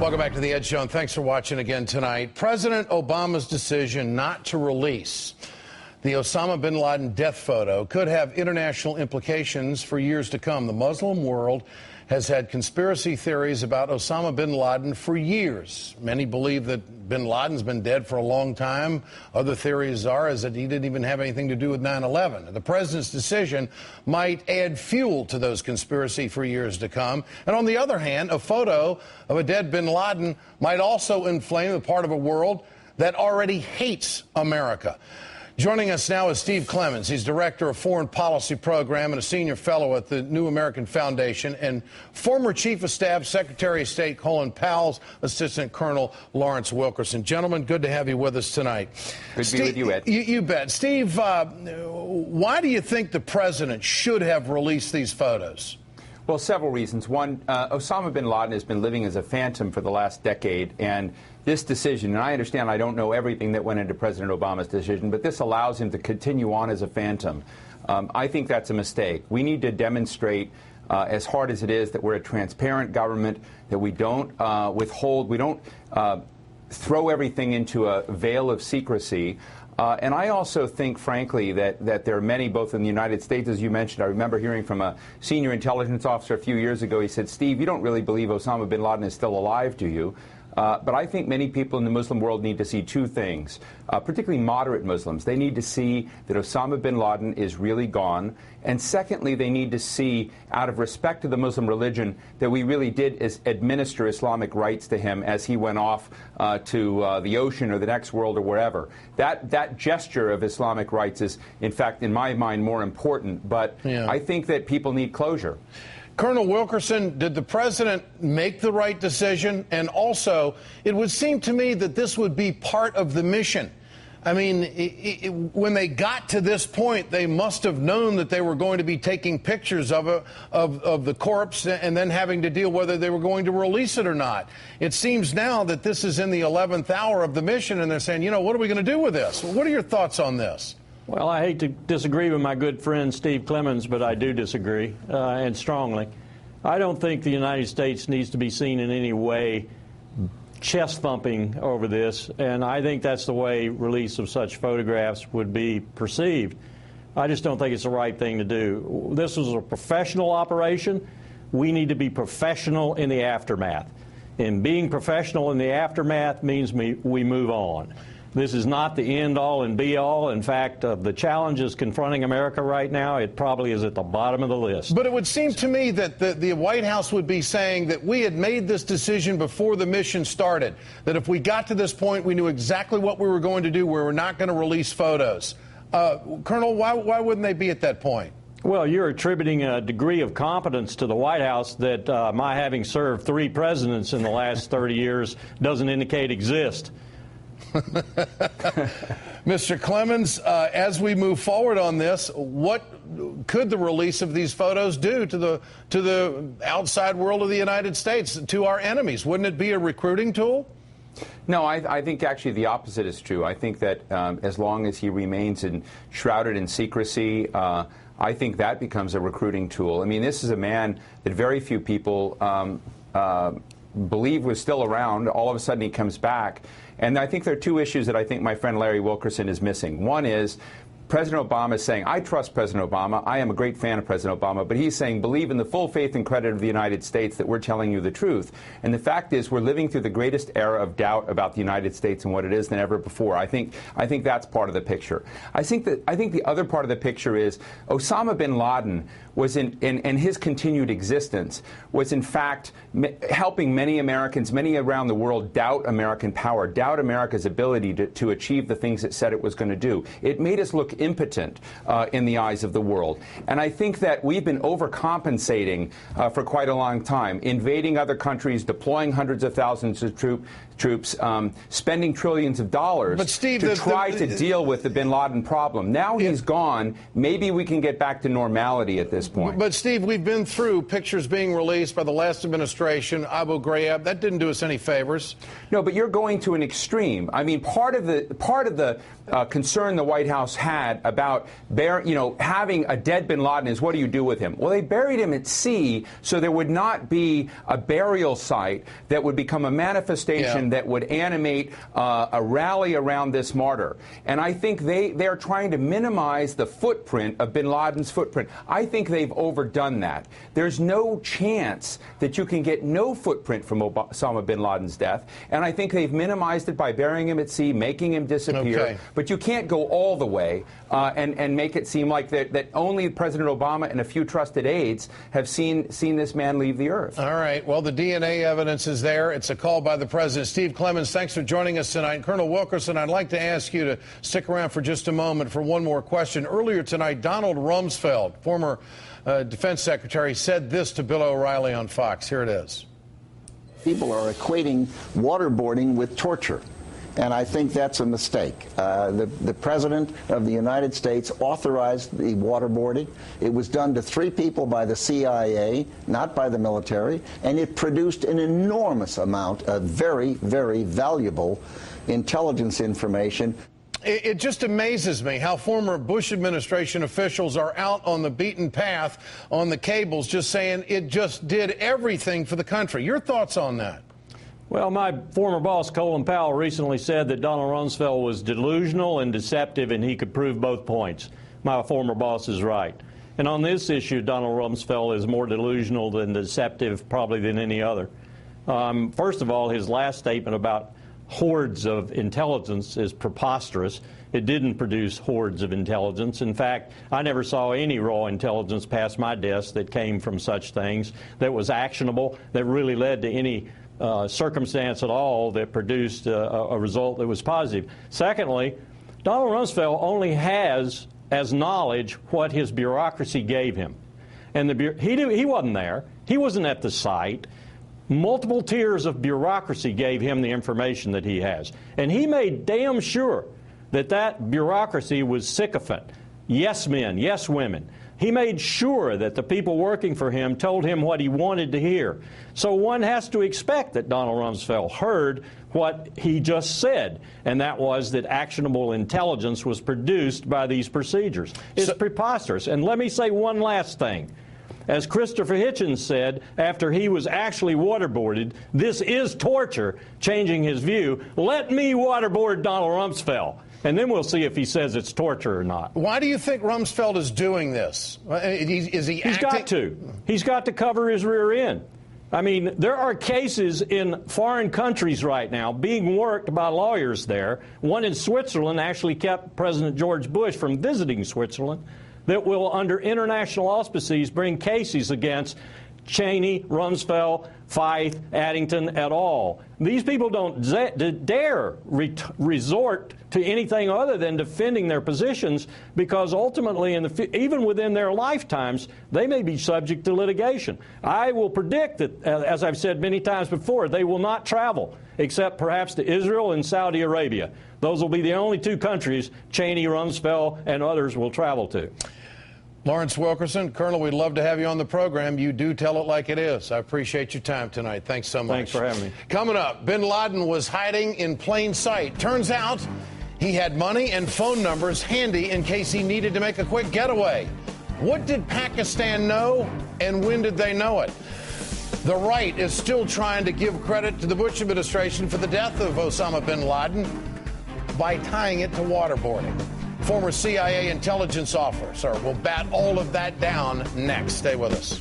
Welcome back to the Ed Show, and thanks for watching again tonight. President Obama's decision not to release the Osama bin Laden death photo could have international implications for years to come. The Muslim world has had conspiracy theories about Osama bin Laden for years. Many believe that bin Laden's been dead for a long time. Other theories is that he didn't even have anything to do with 9/11. The president's decision might add fuel to those conspiracies for years to come. And on the other hand, a photo of a dead bin Laden might also inflame a part of a world that already hates America. Joining us now is Steve Clemons. He's Director of Foreign Policy Program and a Senior Fellow at the New American Foundation, and former Chief of Staff, Secretary of State Colin Powell's Assistant Colonel Lawrence Wilkerson. Gentlemen, good to have you with us tonight. Good to be with you, Ed. You bet. Steve, why do you think the president should have released these photos? Well, several reasons. One, Osama bin Laden has been living as a phantom for the last decade, and this decision, and I understand I don't know everything that went into President Obama's decision, but this allows him to continue on as a phantom. I think that's a mistake. We need to demonstrate, as hard as it is, that we're a transparent government, that we don't withhold, we don't throw everything into a veil of secrecy. And I also think, frankly, that there are many, both in the United States, as you mentioned. I remember hearing from a senior intelligence officer a few years ago. He said, Steve, you don't really believe Osama bin Laden is still alive, do you? But I think many people in the Muslim world need to see two things, particularly moderate Muslims. They need to see that Osama bin Laden is really gone. And secondly, they need to see, out of respect to the Muslim religion, that we really did administer Islamic rights to him as he went off to the ocean or the next world or wherever. That gesture of Islamic rights is, in fact, in my mind, more important. But yeah. I think that people need closure. Colonel Wilkerson, did the president make the right decision? And also, it would seem to me that this would be part of the mission. I mean, when they got to this point, they must have known that they were going to be taking pictures of the corpse and then having to deal whether they were going to release it or not. It seems now that this is in the 11th hour of the mission, and they're saying, you know, what are we going to do with this? What are your thoughts on this? Well, I hate to disagree with my good friend Steve Clemons, but I do disagree, and strongly. I don't think the United States needs to be seen in any way chest thumping over this, and I think that's the way release of such photographs would be perceived. I just don't think it's the right thing to do. This was a professional operation. We need to be professional in the aftermath. And being professional in the aftermath means we move on. This is not the end-all and be-all. In fact, the challenges confronting America right now, it probably is at the bottom of the list. But it would seem to me that the White House would be saying that we had made this decision before the mission started, that if we got to this point, we knew exactly what we were going to do. We were not going to release photos. Colonel, why wouldn't they be at that point? Well, you're attributing a degree of competence to the White House that my having served 3 presidents in the last 30 years doesn't indicate exist. Mr. Clemons, as we move forward on this, what could the release of these photos do to the outside world of the United States, to our enemies? Wouldn't it be a recruiting tool? No, I think actually the opposite is true. I think that as long as he remains shrouded in secrecy, I think that becomes a recruiting tool. I mean, this is a man that very few people believe was still around. All of a sudden he comes back. And I think there are 2 issues that I think my friend Larry Wilkerson is missing. One is President Obama is saying, I trust President Obama. I am a great fan of President Obama. But he's saying, believe in the full faith and credit of the United States that we're telling you the truth. And the fact is, we're living through the greatest era of doubt about the United States and what it is than ever before. I think that's part of the picture. I think the other part of the picture is Osama bin Laden was in his continued existence was in fact helping many Americans, many around the world, doubt American power, doubt America's ability to achieve the things it said it was going to do. It made us look impotent in the eyes of the world. And I think that we've been overcompensating for quite a long time, invading other countries, deploying hundreds of thousands of troops, spending trillions of dollars to try to deal with the bin Laden problem. Now he's gone. Maybe we can get back to normality at this this point. But, Steve, we've been through pictures being released by the last administration, Abu Ghraib. That didn't do us any favors. No, but you're going to an extreme. I mean, part of the concern the White House had about having a dead bin Laden is, what do you do with him? Well, they buried him at sea, so there would not be a burial site that would become a manifestation that would animate a rally around this martyr. And I think they're trying to minimize the footprint of bin Laden's footprint. I think they've overdone that. There's no chance that you can get no footprint from Osama bin Laden's death, and I think they've minimized it by burying him at sea, making him disappear. Okay. But you can't go all the way and make it seem like that only President Obama and a few trusted aides have seen this man leave the earth. All right. Well, the DNA evidence is there. It's a call by the president. Steve Clemens, thanks for joining us tonight. Colonel Wilkerson, I'd like to ask you to stick around for just a moment for one more question. Earlier tonight, Donald Rumsfeld, former defense secretary, said this to Bill O'Reilly on Fox. Here it is. People are equating waterboarding with torture. And I think that's a mistake. The President of the United States authorized the waterboarding. It was done to 3 people by the CIA, not by the military, and it produced an enormous amount of very, very valuable intelligence information. It just amazes me how former Bush administration officials are out on the beaten path on the cables just saying it just did everything for the country. Your thoughts on that? Well, my former boss, Colin Powell, recently said that Donald Rumsfeld was delusional and deceptive, and he could prove both points. My former boss is right. And on this issue, Donald Rumsfeld is more delusional than deceptive probably than any other. First of all, his last statement about hordes of intelligence is preposterous. It didn't produce hordes of intelligence. In fact, I never saw any raw intelligence pass my desk that came from such things, that was actionable, that really led to any circumstance at all that produced a result that was positive. Secondly, Donald Rumsfeld only has as knowledge what his bureaucracy gave him. And he wasn't there. He wasn't at the site. Multiple tiers of bureaucracy gave him the information that he has. And he made damn sure that that bureaucracy was sycophant. Yes men, yes women. He made sure that the people working for him told him what he wanted to hear. So one has to expect that Donald Rumsfeld heard what he just said, and that was that actionable intelligence was produced by these procedures. It's preposterous. And let me say one last thing. As Christopher Hitchens said, after he was actually waterboarded, this is torture, changing his view. Let me waterboard Donald Rumsfeld. And then we'll see if he says it's torture or not. Why do you think Rumsfeld is doing this? Is he acting? He's got to. He's got to cover his rear end. I mean, there are cases in foreign countries right now being worked by lawyers there. One in Switzerland actually kept President George Bush from visiting Switzerland, that will, under international auspices, bring cases against Cheney, Rumsfeld, Feith, Addington et al. These people don't dare resort to anything other than defending their positions, because ultimately, even within their lifetimes, they may be subject to litigation. I will predict that, as I've said many times before, they will not travel, except perhaps to Israel and Saudi Arabia. Those will be the only 2 countries Cheney, Rumsfeld, and others will travel to. Lawrence Wilkerson, Colonel, we'd love to have you on the program. You do tell it like it is. I appreciate your time tonight. Thanks so much. Thanks for having me. Coming up, bin Laden was hiding in plain sight. Turns out he had money and phone numbers handy in case he needed to make a quick getaway. What did Pakistan know, and when did they know it? The right is still trying to give credit to the Bush administration for the death of Osama bin Laden by tying it to waterboarding. Former CIA intelligence officer will bat all of that down next. Stay with us.